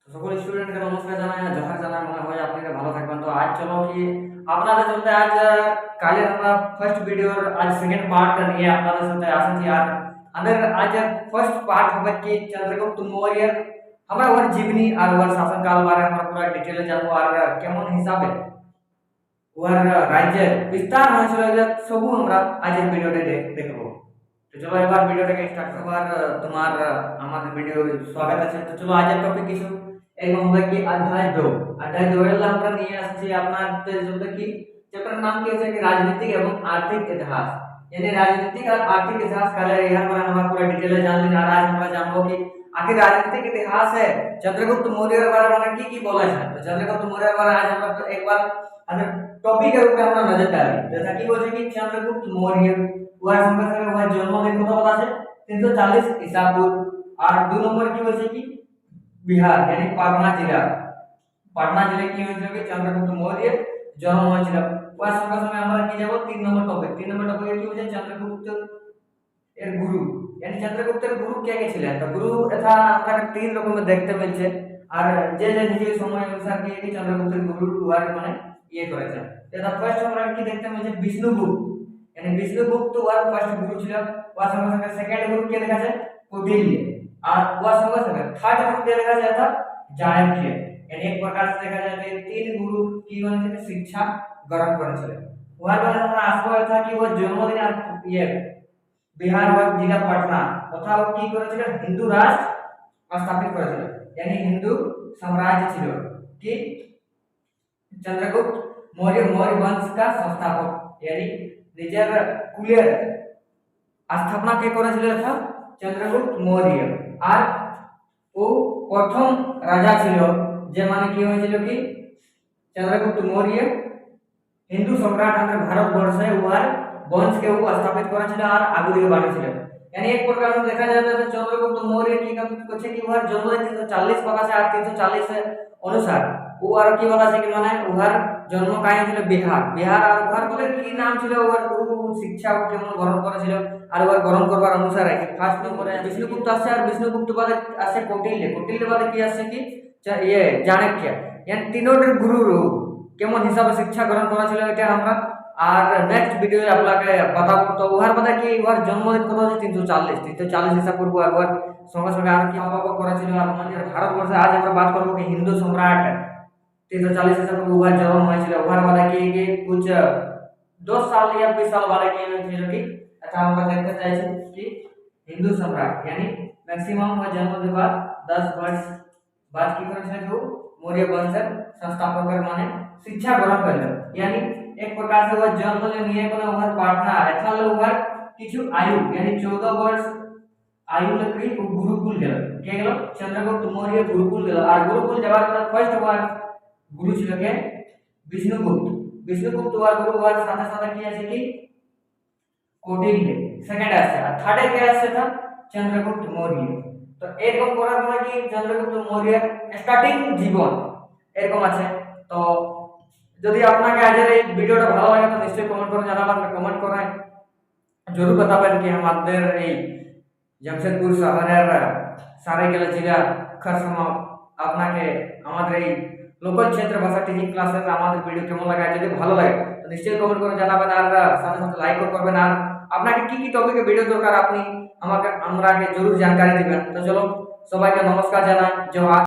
সকল স্টুডেন্টকে নমস্কার জানাই আর জোহার জানাই। মনে হয় আপনারা ভালো থাকবেন। তো আজ চলো কি আপনাদের সাথে আজ কালের আমরা ফার্স্ট ভিডিওর আজ সেকেন্ড পার্ট নিয়ে আপনাদের সাথে আসছি। আর আমাদের আজ ফার্স্ট পার্ट হবে कि चंद्रगुप्त मौर्य আমরা ওর জীবনী আর ওর শাসনকাল বারে আমরা পুরো ডিটেইলে জানবো আর কেমন হিসাবে ওর রাজ্যের বিস্তার হয়েছিল এটা সবু আমরা আজের ভিডিওতে দেখবো। তো চলো এবার ভিডিওটাকে স্টার্ট করবো। আর তোমার আমাদের ভিডিও স্বাগত আছে। তো চলো আজের টপিক কিছু এরকম হবে কি অধ্যায় 2 এর আমরা নিয়ে আসছি আপনাদের জন্য কি চ্যাপ্টার नाम কি আছে कि राजनीतिक एवं आर्थिक इतिहास, यानी राजनीतिक और आर्थिक इतिहास काले यहाँ पर हम पूरा डिटेल जान लेंगे। और आज हम जानबो कि आखिर राजनीतिक इतिहास है चंद्रगुप्त मौर्य के बारे में की बोला है। तो चंद्रगुप्त मौर्य के बारे आज हम एक बार अगर टॉपिक के ऊपर हम नजर डालें जैसा कि बोले कि चंद्रगुप्त मौर्य वह संख्या से वह जन्म दिन कत बता है 340 ईसा पूर्व। और 2 नंबर की बोले कि बिहार यानी पटना जिला की হয়েছিল কি চন্দ্রগুপ্ত মৌর্য জন্ম হয়েছিল। ওই সংখ্যা সময় আমরা কি যাব 3 নম্বর টপিক কি হচ্ছে চন্দ্রগুপ্ত এর গুরু, यानी চন্দ্রগুপ্তের গুরু কে কে ছিলেন। তো গুরু এটা আমরা 3 রকমের দেখতে পেয়েছে। আর যে যে নিজের সময় অনুসার কি চন্দ্রগুপ্তের গুরু ওয়ার মানে ইয়ে করেছে। এটা ফার্স্ট আমরা কি দেখতে পেয়েছে বিষ্ণুগুপ্ত, यानी বিষ্ণুগুপ্ত ওয়ার ফার্স্ট গুরু ছিল। ওয়ার সঙ্গে সঙ্গে সেকেন্ড গুরু কে দেখা যায় কৌটিল্য। और वह संग संग थर्ड गुरु क्या देखा जाता था चाणक्य, यानी एक प्रकार से देखा जाए तो 3 गुरु की शिक्षा ग्रहण करेছিলেন। ওয়ার পরে আমরা আসবো था कि वो जन्मदिन আর ये बिहार व जिला पटना तथा वो की করেছিলেন হিন্দু রাষ্ট্র স্থাপিত করেছিলেন, यानी हिंदू साम्राज्य ছিল कि चंद्रगुप्त मौर्य वंश का संस्थापक, यानी নিজের কুলের স্থাপনা কে করেছিলেন था चंद्रगुप्त मौर्य। আর ও প্রথম রাজা ছিল যে মানে কি হয়েছিল কি चंद्रगुप्त मौर्य हिंदू सम्राट আমাদের ভারতবর্ষে ওর বংশকে ও স্থাপিত করেছিল আর আগুদিকে বানিয়েছিল। यानी एक प्रकार से देखा जाता है चंद्रगुप्त मौर्य की कुछ की ওর জন্ম 340 बताছে আর 340 অনুসার ও আর কি बताছে कि মানে ওর জন্ম কায় ছিল বিহার। আর ওর বলে কি নাম ছিল ওর গুরু শিক্ষা ও কেমন গ্রহণ করেছিল আর ওর গ্রহণ করবার অনুসারে ফার্স্ট নম্বরে বিষ্ণুগুপ্ত আসে। আর বিষ্ণুগুপ্ত বাদে আসে কৌটিল্য বাদে কি আসে কি ये चाणक्य, यानी तीनों गुरु কেমন হিসাবে শিক্ষা গ্রহণ করেছিল এটা আমরা আর নেক্সট ভিডিওতে আপনাকে बताবো। তো ওর বাদে কি ওর জন্মদিন কত হচ্ছে 340 ईसा पूर्व। আর ওর সঙ্গে সঙ্গে আর কি অভাব করেছিল আর আমাদের ভারতবর্ষে আজ আমরা बात করব कि हिंदू सम्राट 340 ईसा पूर्व ওর জন্ম হয়েছিল। ওর বাদে কি कुछ 10 साल या 20 साल वाले की হয়েছিল কি এটা আমরা দেখতে চাইছি कि हिंदू सम्राट यानी मैक्सिमम वो जन्म के बाद 10 वर्ष बाद की করেছিল जो मौर्य वंश संस्थापक माने शिक्षा ग्रहण करल। यानी एक प्रकार से वो जन्म लिए कोन ओहर पाटना एथाल ओहर किछु आयु यानी 14 वर्ष आयु तक गुरुकुल गेल के गेल चंद्रगुप्त मौर्य गुरुकुल गेल। और गुरुकुल जाबार बाद फर्स्ट बार गुरु ছিল কে विष्णुगुप्त ওয়ার गुरु ওয়ার সাথে সাথে কি আছে কি কৌটিল্য সেকেন্ড আছে। আর থার্ডে কে আছে था चंद्रगुप्त मौर्य। তো এরকম করার পরে কি চন্দ্রগুপ্ত মৌর্যের স্টার্টিং জীবন এরকম আছে। তো যদি আপনাকে আজের এই ভিডিওটা ভালো লাগে তো নিশ্চয়ই কমেন্ট করে জানাবেন। কমেন্ট করে জরুর बताবেন कि আমাদের এই জামশেদপুর শহরের সারাইকেলা জেলা খরসমা আপনাকে আমাদের এই লোকাল ক্ষেত্র ভাষা টিচিং ক্লাসের আমাদের ভিডিও কেমন লাগে। যদি ভালো লাগে তো নিশ্চয়ই কমেন্ট করে জানাবেন আর সাথে সাথে লাইকও করবেন। আর আপনাকে কি টপিকে ভিডিও দরকার আপনি আমাকে আমরাকে জরুর জানকারি দিবেন। তো চলো সবাইকে নমস্কার জানাই, জোহার।